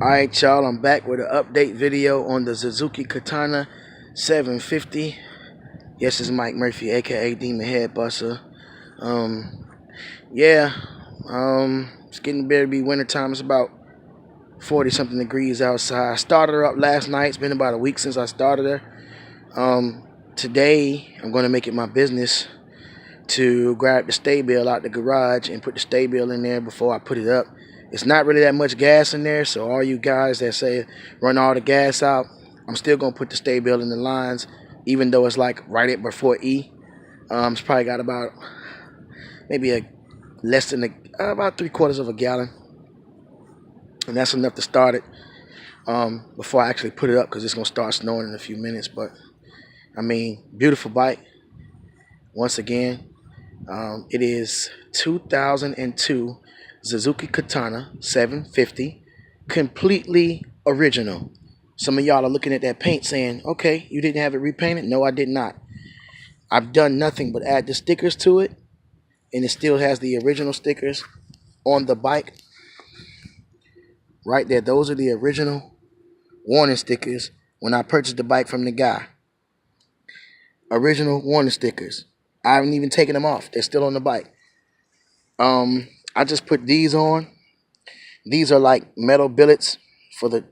Alright y'all, I'm back with an update video on the Suzuki Katana 750. Yes, it's Mike Murphy, aka Demon Head Buster. Yeah, it's getting better to be wintertime. It's about 40 something degrees outside. I started her up last night. It's been about a week since I started her. Today I'm going to make it my business to grab the stay bale out the garage and put the stay bale in there before I put it up. It's not really that much gas in there, so all you guys that say run all the gas out, I'm still going to put the stay bale in the lines, even though it's like right at before E. It's probably got about maybe less than about 3/4 of a gallon, and that's enough to start it before I actually put it up, because it's going to start snowing in a few minutes. But I mean, beautiful bike. Once again, it is 2002 Suzuki Katana 750, completely original. Some of y'all are looking at that paint saying, okay, you didn't have it repainted? No, I did not. I've done nothing but add the stickers to it, and it still has the original stickers on the bike. Right there, those are the original warning stickers when I purchased the bike from the guy. Original warning stickers. I haven't even taken them off. They're still on the bike. I just put these on. These are like metal billets for the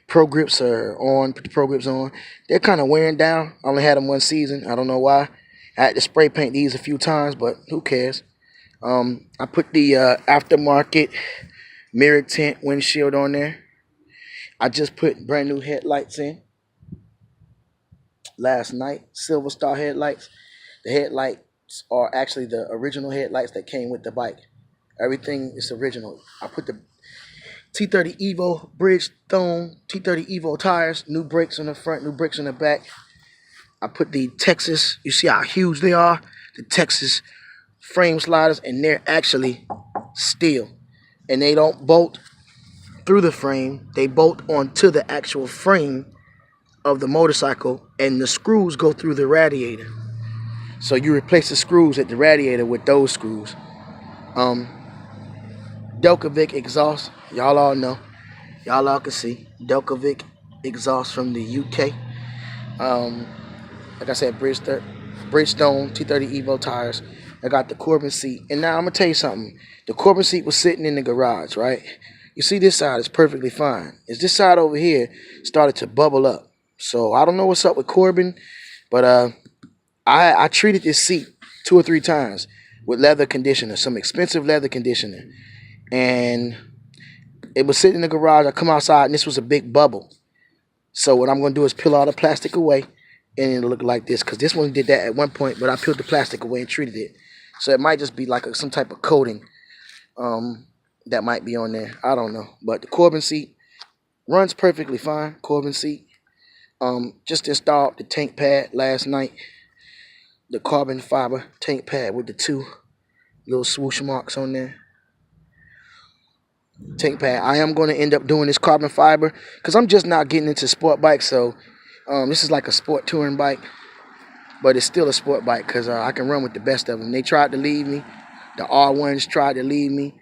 pro grips are on. Put the pro grips on. They're kind of wearing down. I only had them one season. I don't know why. I had to spray paint these a few times, but who cares? I put the aftermarket mirror tint windshield on there. I just put brand new headlights in last night. SilverStar headlights. The headlights are actually the original headlights that came with the bike. Everything is original. I put the T30 Evo Bridgestone T30 Evo tires, new brakes on the front, new brakes on the back. I put the Texas, you see how huge they are? The Texas frame sliders, and they're actually steel. And they don't bolt through the frame. They bolt onto the actual frame of the motorcycle, and the screws go through the radiator. So you replace the screws at the radiator with those screws. Delcovic exhaust, y'all all know, y'all all can see Delcovic exhaust from the UK. Like I said, Bridgestone T30 Evo tires. I got the Corbin seat, and now I'm gonna tell you something. The Corbin seat was sitting in the garage, right? You see, this side is perfectly fine. It's this side over here started to bubble up. So I don't know what's up with Corbin, but I treated this seat 2 or 3 times with leather conditioner, some expensive leather conditioner. And it was sitting in the garage. I come outside, and this was a big bubble. So what I'm going to do is peel all the plastic away, and it'll look like this. Because this one did that at one point, but I peeled the plastic away and treated it. So it might just be like some type of coating that might be on there. I don't know. But the Corbin seat runs perfectly fine. Corbin seat. Just installed the tank pad last night. The carbon fiber tank pad with the 2 little swoosh marks on there. Tank pad. I am going to end up doing this carbon fiber because I'm just not getting into sport bikes. So this is like a sport touring bike, but it's still a sport bike because I can run with the best of them. They tried to leave me. The R1s tried to leave me.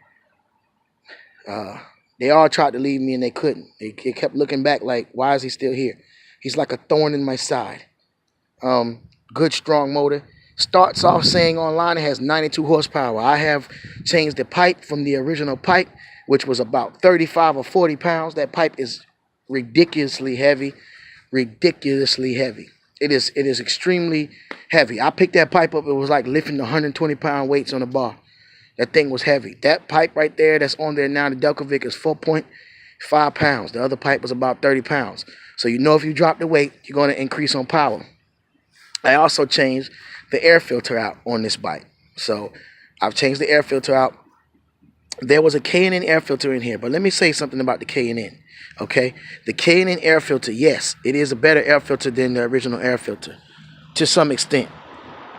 They all tried to leave me, and they couldn't. They kept looking back like, why is he still here? He's like a thorn in my side. Good strong motor. Starts off saying online it has 92 horsepower. I have changed the pipe from the original pipe, which was about 35 or 40 pounds. That pipe is ridiculously heavy. Ridiculously heavy. It is extremely heavy. I picked that pipe up. It was like lifting 120-pound weights on a bar. That thing was heavy. That pipe right there that's on there now, the Delcovic, is 4.5 pounds. The other pipe was about 30 pounds. So you know if you drop the weight, you're going to increase on power. I also changed the air filter out on this bike. So I've changed the air filter out. There was a K&N air filter in here, but let me say something about the K&N, okay? The K&N air filter, yes, it is a better air filter than the original air filter to some extent.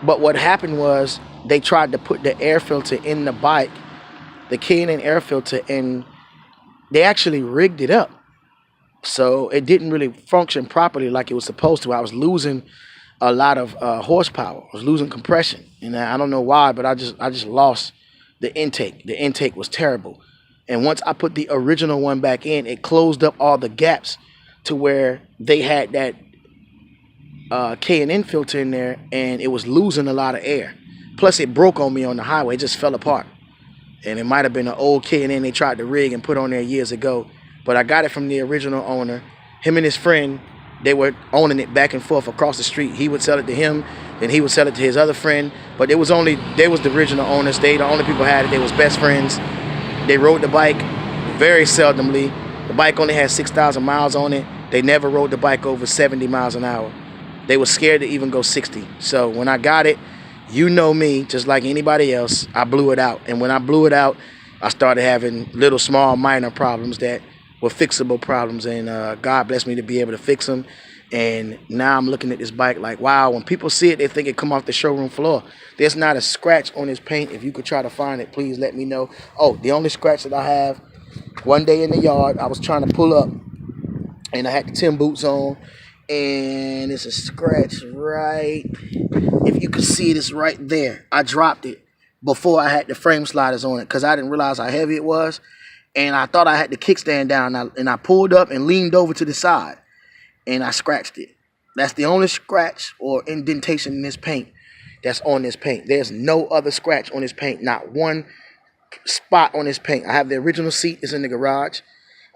But what happened was they tried to put the air filter in the bike, the K&N air filter, and they actually rigged it up. So it didn't really function properly like it was supposed to. I was losing a lot of horsepower. I was losing compression, and I don't know why, but I just lost the intake. The intake was terrible, And once I put the original one back in, it closed up all the gaps to where they had that K&N filter in there, and it was losing a lot of air. Plus, it broke on me on the highway. It just fell apart. And it might have been an old K&N they tried to rig and put on there years ago. But I got it from the original owner. Him and his friend, they were owning it back and forth across the street. He would sell it to him, then he would sell it to his other friend. But they was the original owners. They the only people who had it. They was best friends. They rode the bike very seldomly. The bike only had 6,000 miles on it. They never rode the bike over 70 miles an hour. They were scared to even go 60. So when I got it, you know me, just like anybody else, I blew it out. And when I blew it out, I started having little, small, minor problems that were fixable problems. And God blessed me to be able to fix them. And now I'm looking at this bike like, wow, when people see it, they think it come off the showroom floor. There's not a scratch on this paint. If you could try to find it, please let me know. Oh, the only scratch that I have, one day in the yard, I was trying to pull up, and I had the Tim boots on, and it's a scratch right, if you can see it, it's right there. I dropped it before I had the frame sliders on it because I didn't realize how heavy it was, and I thought I had the kickstand down, and I pulled up and leaned over to the side, and I scratched it. That's the only scratch or indentation in this paint that's on this paint. There's no other scratch on this paint, not one spot on this paint. I have the original seat, it's in the garage.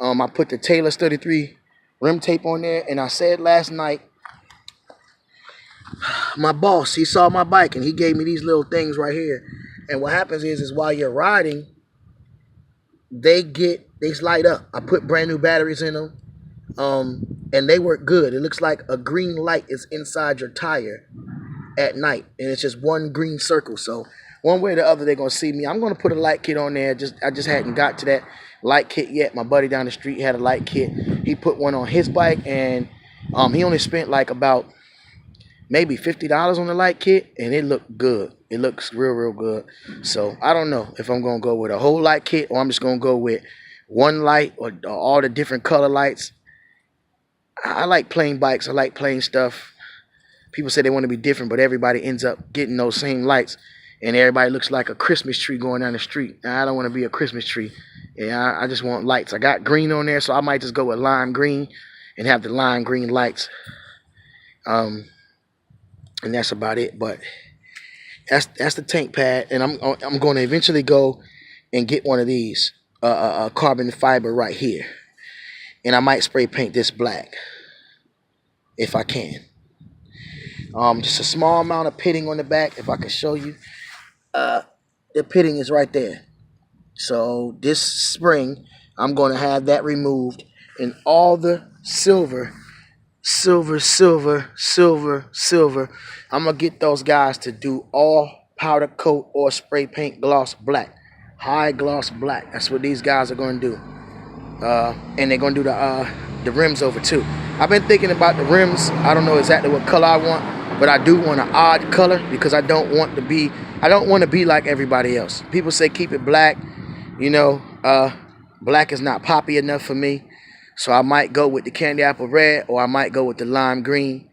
I put the Taylor's 33 rim tape on there, and I said last night, my boss, he saw my bike and he gave me these little things right here. And what happens is while you're riding, they light up. I put brand new batteries in them, and they work good. It looks like a green light is inside your tire at night, and it's just one green circle. So one way or the other, they're gonna see me. I'm gonna put a light kit on there. I just hadn't got to that light kit yet. My buddy down the street had a light kit. He put one on his bike, and he only spent like about maybe $50 on the light kit, and it looked good. It looks real good. So I don't know if I'm gonna go with a whole light kit or I'm just gonna go with one light or all the different color lights. I like plain bikes. I like plain stuff. People say they want to be different, but everybody ends up getting those same lights, and everybody looks like a Christmas tree going down the street. Now, I don't want to be a Christmas tree. Yeah, I just want lights. I got green on there, so I might just go with lime green and have the lime green lights. And that's about it. But that's the tank pad, and I'm going to eventually go and get one of these carbon fiber right here, and I might spray paint this black if I can. Just a small amount of pitting on the back. If I can show you, the pitting is right there. So this spring, I'm going to have that removed, and all the silver. I'm going to get those guys to do all powder coat or spray paint gloss black. High gloss black. That's what these guys are going to do. And they're going to do the rims over too. I've been thinking about the rims. I don't know exactly what color I want, but I do want an odd color because I don't want to be like everybody else. People say keep it black. You know, black is not poppy enough for me. So I might go with the candy apple red, or I might go with the lime green.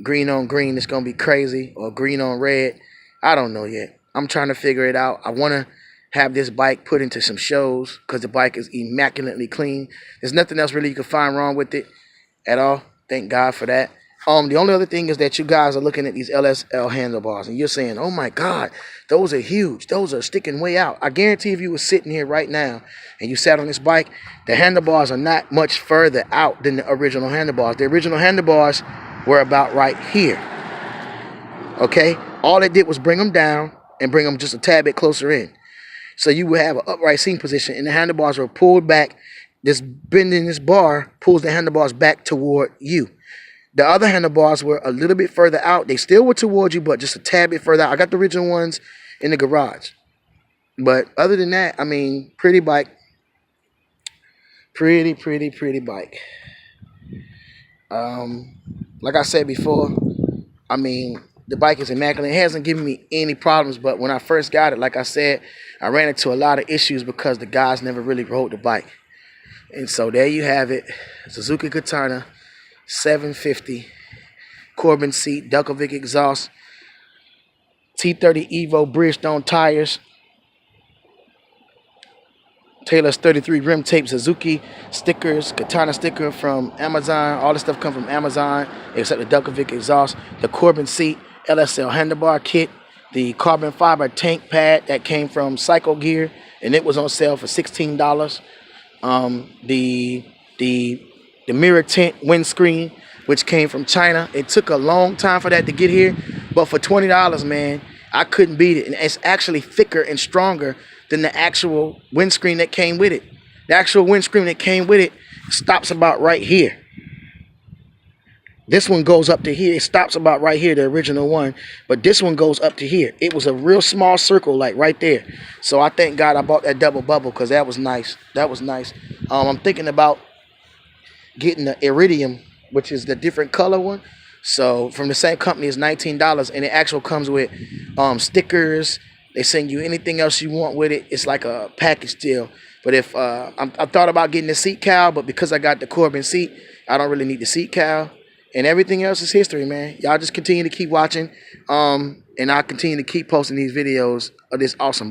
Green on green, it's going to be crazy. Or green on red. I don't know yet. I'm trying to figure it out. I want to have this bike put into some shows because the bike is immaculately clean. There's nothing else really you can find wrong with it at all. Thank God for that. The only other thing is that you guys are looking at these Lsl handlebars and you're saying, oh my God, those are huge. Those are sticking way out. I guarantee if you were sitting here right now and you sat on this bike, the handlebars are not much further out than the original handlebars. The original handlebars were about right here. Okay? All they did was bring them down and bring them just a tad bit closer in. So you would have an upright seating position and the handlebars were pulled back. This bend in this bar pulls the handlebars back toward you. The other handlebars were a little bit further out. They still were towards you, but just a tad bit further out. I got the original ones in the garage. But other than that, I mean, pretty bike. Pretty bike. Like I said before, I mean, the bike is immaculate. It hasn't given me any problems, but when I first got it, like I said, I ran into a lot of issues because the guys never really rode the bike. And so there you have it. Suzuki Katana. 750 Corbin seat, Delcovic exhaust, T30 Evo Bridgestone tires, Taylor's 33 rim tape, Suzuki stickers, Katana sticker from Amazon. All this stuff come from Amazon, except the Dukovic exhaust. The Corbin seat, Lsl Handlebar kit, the carbon fiber tank pad that came from Psycho Gear, and it was on sale for $16. The mirror tint windscreen, which came from China. It took a long time for that to get here, but for $20, man, I couldn't beat it. And it's actually thicker and stronger than the actual windscreen that came with it. The actual windscreen that came with it stops about right here. This one goes up to here. It stops about right here, the original one. But this one goes up to here. It was a real small circle, like right there. So I thank God I bought that double bubble, because that was nice. That was nice. I'm thinking about getting the iridium, which is the different color one. So from the same company, it's $19, and it actually comes with stickers. They send you anything else you want with it. It's like a package deal. But if I thought about getting the seat cowl, but because I got the Corbin seat, I don't really need the seat cowl. And everything else is history, man. Y'all just continue to keep watching, and I'll continue to keep posting these videos of this awesome bike.